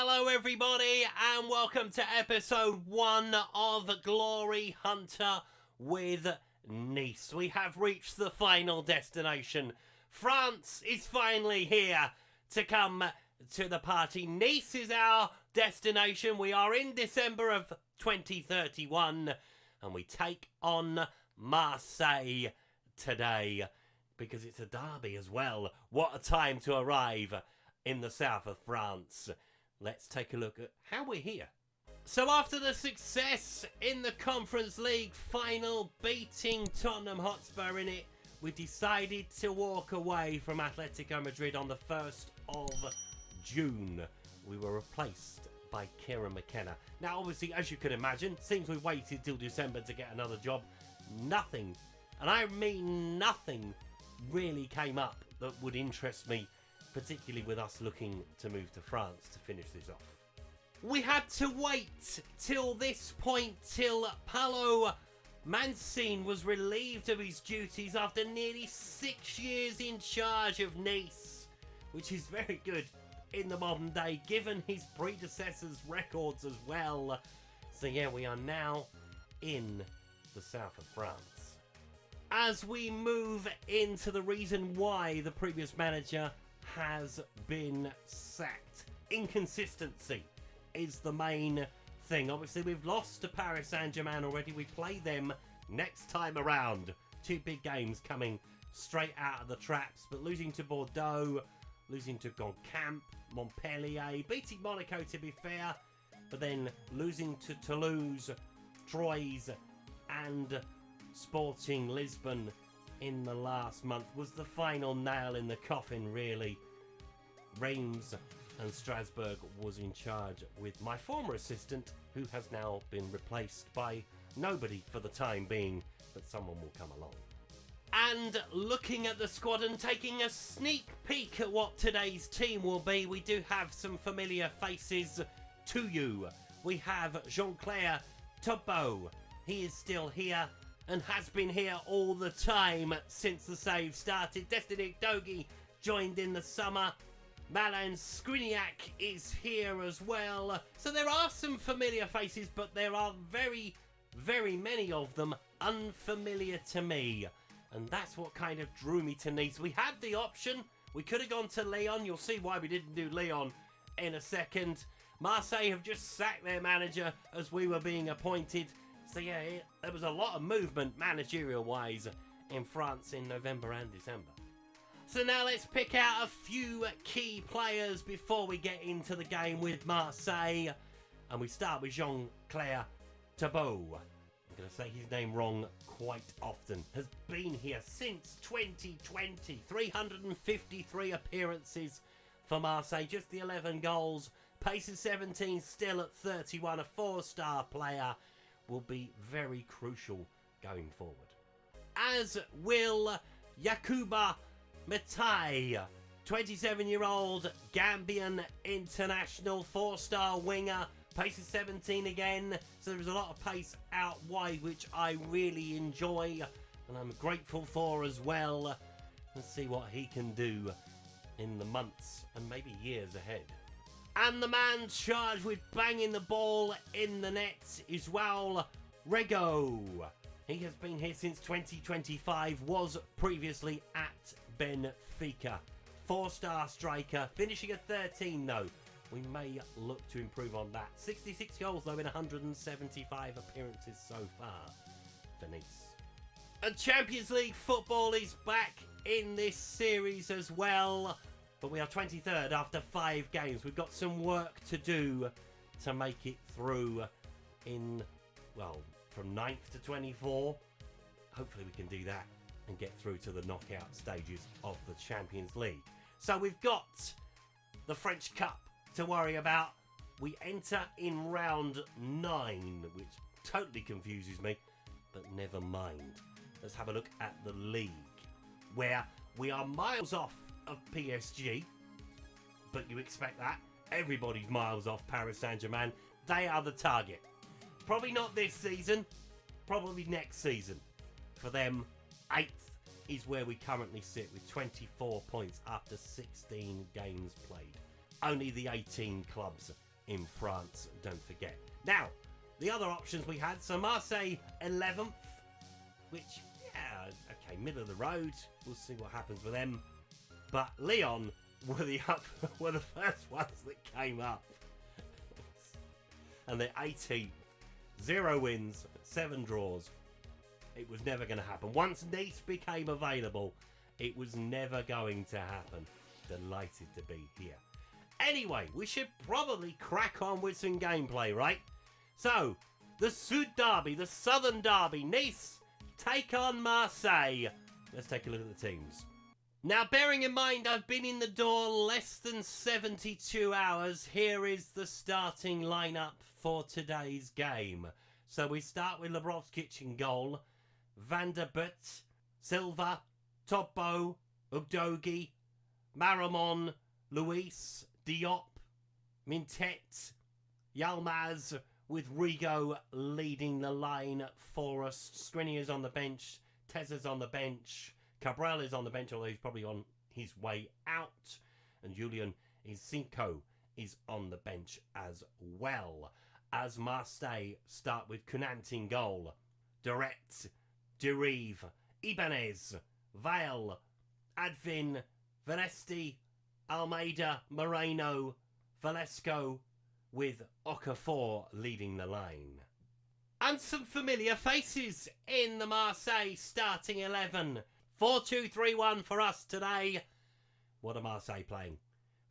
Hello everybody and welcome to episode 1 of Glory Hunter with Nice. We have reached the final destination. France is finally here to come to the party. Nice is our destination. We are in December of 2031 and we take on Marseille today because it's a derby as well. What a time to arrive in the south of France. Let's take a look at how we're here. So after the success in the Conference League final, beating Tottenham Hotspur in it, we decided to walk away from Atletico Madrid on the 1st of June. We were replaced by Kieran McKenna. Now obviously, as you can imagine, since we waited till December to get another job, nothing, and I mean nothing, really came up that would interest me, particularly with us looking to move to France to finish this off. We had to wait till this point, till Paolo Mancini was relieved of his duties after nearly 6 years in charge of Nice, which is very good in the modern day, given his predecessor's records as well. So yeah, we are now in the south of France. As we move into the reason why the previous manager has been sacked. Inconsistency is the main thing. Obviously, we've lost to Paris Saint-Germain already. We play them next time around. 2 big games coming straight out of the traps, but losing to Bordeaux, losing to Goncamp, Montpellier, beating Monaco to be fair, but then losing to Toulouse, Troyes and Sporting Lisbon in the last month was the final nail in the coffin, really. Reims and Strasbourg was in charge with my former assistant, who has now been replaced by nobody for the time being, but someone will come along. And looking at the squad and taking a sneak peek at what today's team will be, we do have some familiar faces to you. We have Jean-Claire Taupeau. He is still here and has been here all the time since the save started. Destiny Dogi joined in the summer. Malan Skriniak is here as well. So there are some familiar faces, but there are very, very many of them unfamiliar to me. And that's what kind of drew me to Nice. We had the option. We could have gone to Lyon. You'll see why we didn't do Lyon in a second. Marseille have just sacked their manager as we were being appointed. So yeah, there was a lot of movement managerial-wise in France in November and December. So now let's pick out a few key players before we get into the game with Marseille. And we start with Jean-Claire Taupeau. I'm going to say his name wrong quite often. Has been here since 2020. 353 appearances for Marseille. Just the 11 goals. Pace of 17, still at 31. A 4-star player. Will be very crucial going forward. As will Yakuba Matai, 27-year-old Gambian international, 4-star winger, pace of 17 again, so there's a lot of pace out wide, which I really enjoy and I'm grateful for as well. Let's see what he can do in the months and maybe years ahead. And the man charged with banging the ball in the net is Raul Rego. He has been here since 2025, was previously at Benfica. 4-star striker, finishing at 13 though. We may look to improve on that. 66 goals though in 175 appearances so far for Nice. And Champions League football is back in this series as well. But we are 23rd after 5 games. We've got some work to do to make it through in, well, from 9th to 24. Hopefully we can do that and get through to the knockout stages of the Champions League. So we've got the French Cup to worry about. We enter in round 9, which totally confuses me, but never mind. Let's have a look at the league, where we are miles off of PSG, but you expect that. Everybody's miles off Paris Saint-Germain. They are the target. Probably not this season, probably next season. For them, 8th is where we currently sit with 24 points after 16 games played. Only the 18 clubs in France, don't forget. Now, the other options we had, so Marseille 11th, which, yeah, okay, middle of the road. We'll see what happens with them. But Lyon were the first ones that came up. And they're 18th. 0 wins, 7 draws. It was never going to happen. Once Nice became available, it was never going to happen. Delighted to be here. Anyway, we should probably crack on with some gameplay, right? So, the Sud Derby, the Southern Derby, Nice take on Marseille. Let's take a look at the teams. Now, bearing in mind I've been in the door less than 72 hours, here is the starting lineup for today's game. So we start with Lebrovskic in goal, Van der Butt, Silva, Topbo, Udogi, Maramon, Luis, Diop, Mintet, Yilmaz, with Rigo leading the line for us. Skriniar's on the bench, Tezza's on the bench, Cabral is on the bench, although he's probably on his way out. And Julian Isinko is on the bench as well. As Marseille start with Kunant in goal. Duret, Derive, Ibanez, Vale, Advin, Vanesti, Almeida, Moreno, Valesco, with Okafor leading the line. And some familiar faces in the Marseille starting 11. 4-2-3-1 for us today. What are Marseille playing?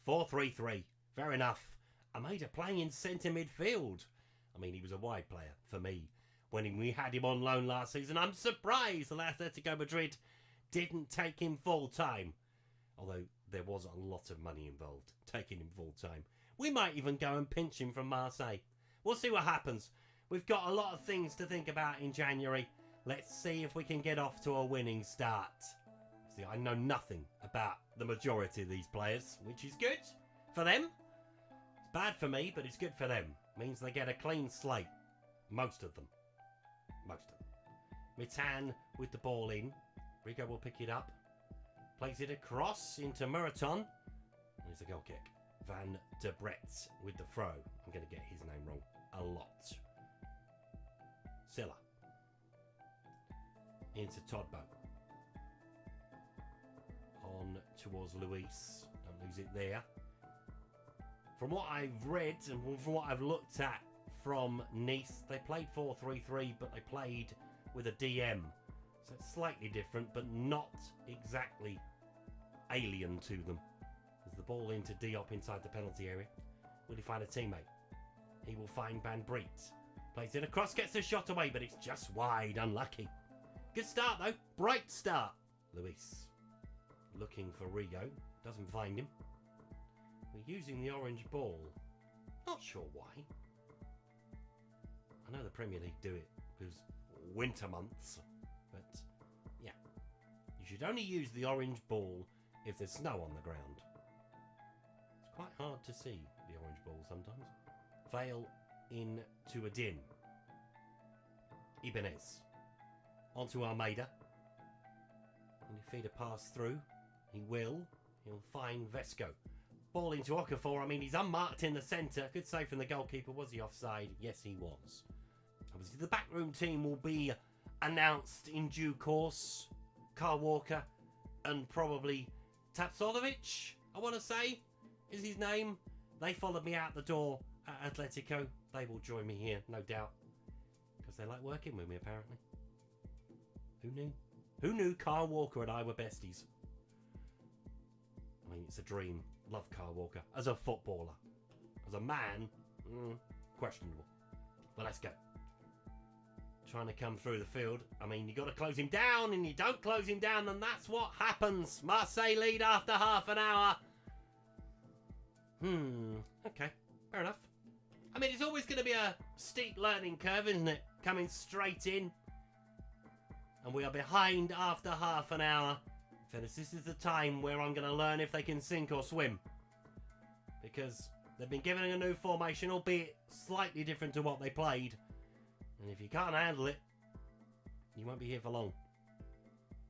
4-3-3. Fair enough. Almeida playing in centre midfield. I mean, he was a wide player for me when we had him on loan last season. I'm surprised that Atletico Madrid didn't take him full time. Although there was a lot of money involved taking him full time. We might even go and pinch him from Marseille. We'll see what happens. We've got a lot of things to think about in January. Let's see if we can get off to a winning start. See, I know nothing about the majority of these players, which is good for them. It's bad for me, but it's good for them. Means they get a clean slate. Most of them. Mitan with the ball in. Rigo will pick it up. Plays it across into Muraton. There's a goal kick. Van der Brett with the throw. I'm going to get his name wrong a lot. Silla. Into Todbo. On towards Luis. Don't lose it there. From what I've read and from what I've looked at from Nice, they played 4-3-3, but they played with a DM. So it's slightly different, but not exactly alien to them. There's the ball into Diop inside the penalty area. Will he find a teammate? He will find Van Breet. Plays it across, gets the shot away, but it's just wide. Unlucky. Good start, though. Bright start. Luis looking for Rigo. Doesn't find him. We're using the orange ball. Not sure why. I know the Premier League do it because winter months. But, yeah. You should only use the orange ball if there's snow on the ground. It's quite hard to see the orange ball sometimes. Vale into a din. Ibanez. Onto Almeida. Can he feed a pass through? He will. He'll find Vesco. Ball into Okafor. I mean, he's unmarked in the centre. Good save from the goalkeeper. Was he offside? Yes, he was. Obviously, the backroom team will be announced in due course. Kyle Walker and probably Tapsolovic, I want to say, is his name. They followed me out the door at Atletico. They will join me here, no doubt. Because they like working with me, apparently. Who knew? Who knew Kyle Walker and I were besties? I mean, it's a dream. Love Kyle Walker. As a footballer. As a man, questionable. But let's go. Trying to come through the field. I mean, you got to close him down, and you don't close him down, and that's what happens. Marseille lead after half an hour. Okay. Fair enough. I mean, it's always going to be a steep learning curve, isn't it? Coming straight in. And we are behind after half an hour. This is the time where I'm going to learn if they can sink or swim. Because they've been given a new formation, albeit slightly different to what they played. And if you can't handle it, you won't be here for long.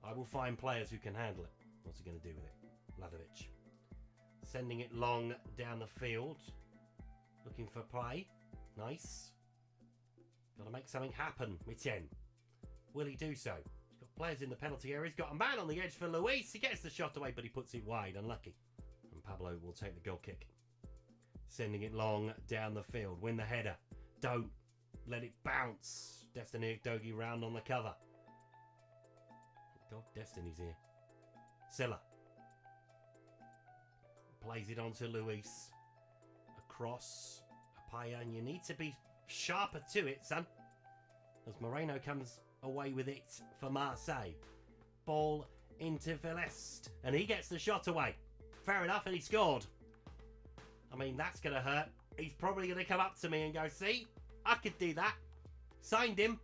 I will find players who can handle it. What's he going to do with it? Ladovic. Sending it long down the field. Looking for play. Nice. Got to make something happen, Mitienne. Will he do so? He's got players in the penalty area. He's got a man on the edge for Luis. He gets the shot away, but he puts it wide. Unlucky. And Pablo will take the goal kick. Sending it long down the field. Win the header. Don't let it bounce. Destiny Dogi round on the cover. God, Destiny's here. Silla. Plays it on to Luis. Across. Apaya, and you need to be sharper to it, son. As Moreno comes away with it for Marseille. Ball into Velest. And he gets the shot away. Fair enough, and he scored. I mean, that's going to hurt. He's probably going to come up to me and go, see, I could do that. Signed him,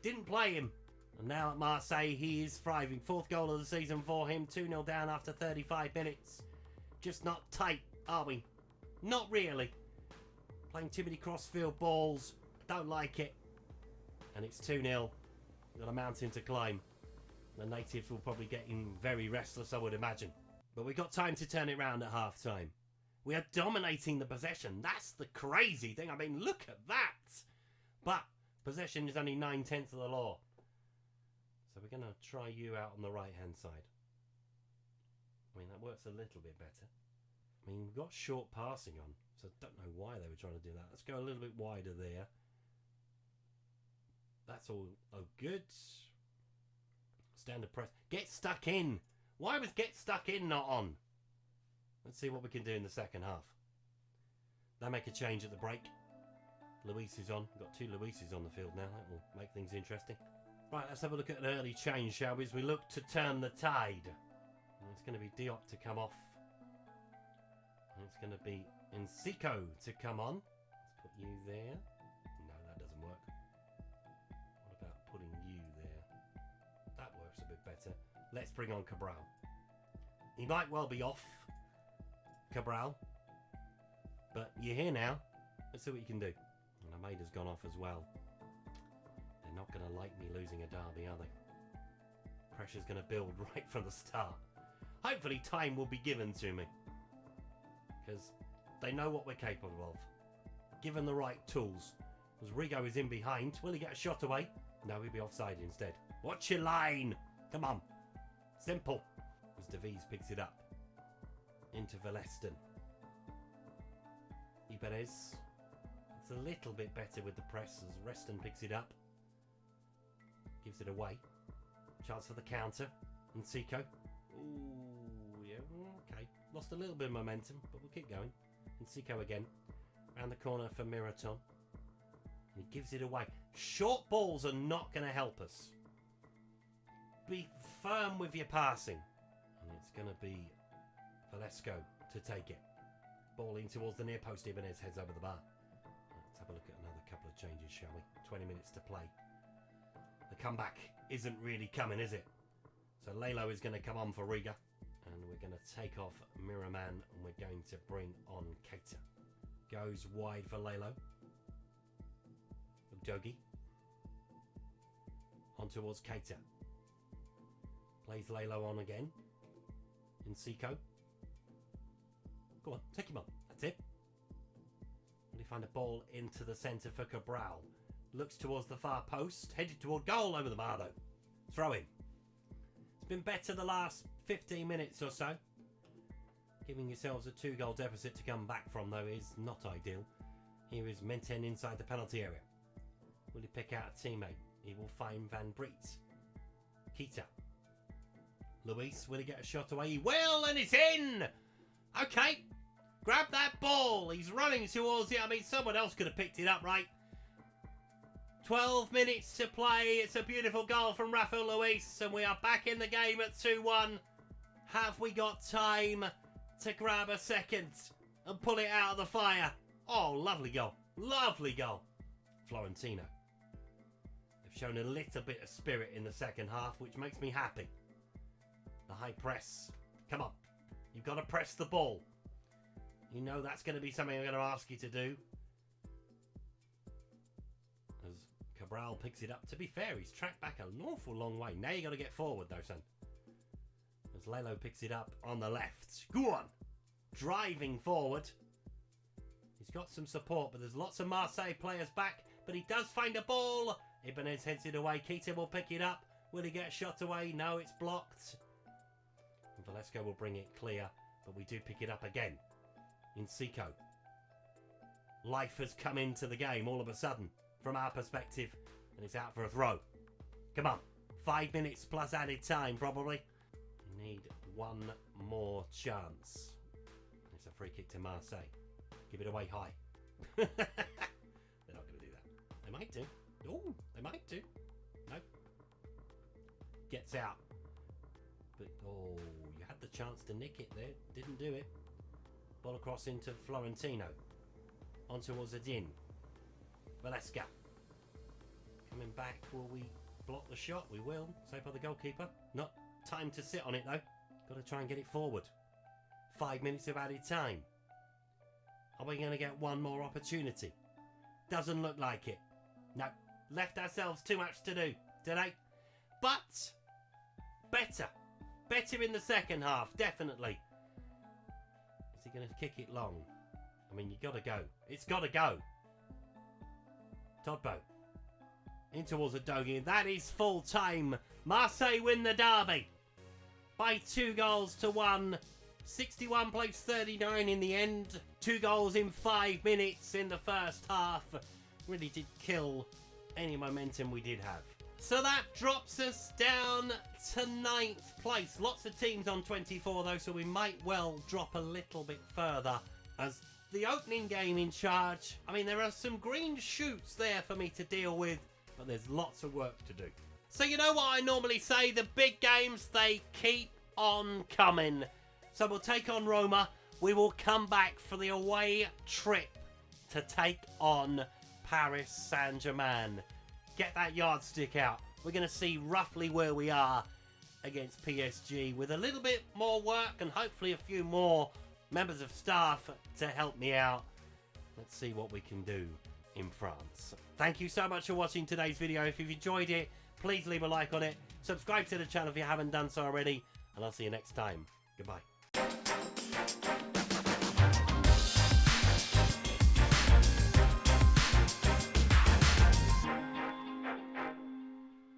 didn't play him. And now at Marseille, he is thriving. 4th goal of the season for him. 2-0 down after 35 minutes. Just not tight, are we? Not really. Playing too many crossfield balls. Don't like it. And it's 2-0. Got a mountain to climb. The natives will probably get very restless, I would imagine. But we've got time to turn it round at half-time. We are dominating the possession. That's the crazy thing. I mean, look at that. But possession is only 9/10 of the law. So we're going to try you out on the right-hand side. I mean, that works a little bit better. I mean, we've got short passing on, so I don't know why they were trying to do that. Let's go a little bit wider there. That's all good. Standard press. Get stuck in. Why was get stuck in not on? Let's see what we can do in the second half. They make a change at the break. Luis is on. We've got 2 Luises on the field now. That will make things interesting. Right, let's have a look at an early change, shall we? As we look to turn the tide. And it's going to be Diop to come off. And it's going to be Nsiko to come on. Let's put you there. No, that doesn't work. What about putting you there? That works a bit better. Let's bring on Cabral. He might well be off, Cabral. But you're here now. Let's see what you can do. And Almeida's gone off as well. They're not going to like me losing a derby, are they? Pressure's going to build right from the start. Hopefully time will be given to me. Because they know what we're capable of. Given the right tools. As Rigo is in behind, will he get a shot away? No, he'll be offside instead. Watch your line! Come on. Simple. As Davies picks it up. Into Veleston. Iberez. It's a little bit better with the press as Reston picks it up. Gives it away. Chance for the counter. Nsiko. Ooh, yeah, okay. Lost a little bit of momentum, but we'll keep going. Nsiko again. Round the corner for Miraton. And he gives it away. Short balls are not going to help us. Be firm with your passing. And it's going to be Valesco to take it. Ball in towards the near post. Ibanez heads over the bar. Let's have a look at another couple of changes, shall we? 20 minutes to play. The comeback isn't really coming, is it? So Lelo is going to come on for Riga. And we're going to take off Miraman and we're going to bring on Keita. Goes wide for Lelo. Dogi. On towards Keita. Plays Lelo on again. Nsiko. Go on, take him on. That's it. And he find a ball into the centre for Cabral. Looks towards the far post. Headed toward goal over the bar though. Throw in. It's been better the last 15 minutes or so. Giving yourselves a 2-goal deficit to come back from though is not ideal. Here is Menten inside the penalty area. Will he pick out a teammate? He will find Van Breet. Keita. Luis, will he get a shot away? He will, and it's in! Okay. Grab that ball. He's running towards it. I mean, someone else could have picked it up, right? 12 minutes to play. It's a beautiful goal from Rafael Luis, and we are back in the game at 2-1. Have we got time to grab a second and pull it out of the fire? Oh, lovely goal. Lovely goal. Florentino. They've shown a little bit of spirit in the second half, which makes me happy. The high press. Come on. You've got to press the ball. You know that's going to be something I'm going to ask you to do. As Cabral picks it up. To be fair, he's tracked back an awful long way. Now you got to get forward though, son. As Lelo picks it up on the left. Go on. Driving forward. He's got some support, but there's lots of Marseille players back. But he does find a ball. Ibanez heads it away. Keita will pick it up. Will he get shot away? No, it's blocked. And Velasco will bring it clear, but we do pick it up again. In Seco. Life has come into the game all of a sudden, from our perspective, and it's out for a throw. Come on. 5 minutes plus added time, probably. Need one more chance. It's a free kick to Marseille. Give it away high. They're not going to do that. They might do. Oh, they might do. No. Gets out. But, oh, you had the chance to nick it there. Didn't do it. Ball across into Florentino. On towards Adin. Velasco. Coming back. Will we block the shot? We will. Saved by the goalkeeper. Not time to sit on it, though. Got to try and get it forward. 5 minutes of added time. Are we going to get one more opportunity? Doesn't look like it. No. Left ourselves too much to do today. But better. Better in the second half, definitely. Is he going to kick it long? I mean, you got to go. It's got to go. Todbo. In towards Udogie. That is full time. Marseille win the derby by 2-1. 61 plays 39 in the end. 2 goals in 5 minutes in the first half. Really did kill any momentum we did have. So that drops us down to 9th place. Lots of teams on 24 though, so we might well drop a little bit further as the opening game in charge. I mean, there are some green shoots there for me to deal with, but there's lots of work to do. So you know what I normally say, the big games, they keep on coming. So we'll take on Roma. We will come back for the away trip to take on Paris Saint-Germain. Get that yardstick out. We're going to see roughly where we are against PSG with a little bit more work and hopefully a few more members of staff to help me out. Let's see what we can do in France. Thank you so much for watching today's video. If you've enjoyed it, please leave a like on it. Subscribe to the channel if you haven't done so already. And I'll see you next time. Goodbye.